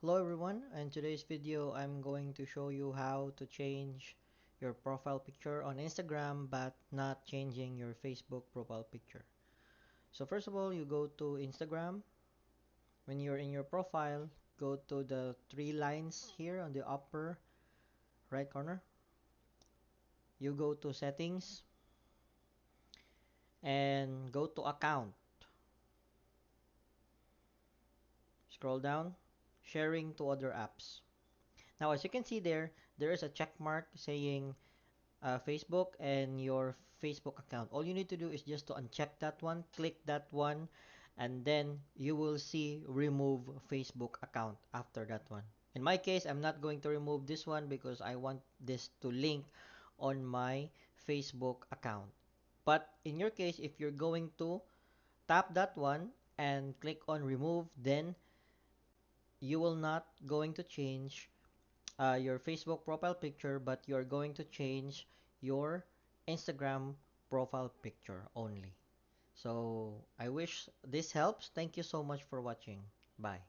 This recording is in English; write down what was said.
Hello everyone, in today's video I'm going to show you how to change your profile picture on Instagram but not changing your Facebook profile picture. So first of all, you go to Instagram. When you're in your profile, go to the three lines here on the upper right corner. You go to settings and go to account. Scroll down, sharing to other apps. Now as you can see there is a check mark saying Facebook and your Facebook account. All you need to do is just to uncheck that one, click that one, and then you will see remove Facebook account after that one. In my case, I'm not going to remove this one because I want this to link on my Facebook account. But in your case, if you're going to tap that one and click on remove, then you will not going to change your Facebook profile picture, but you're going to change your Instagram profile picture only. So I wish this helps. Thank you so much for watching. Bye.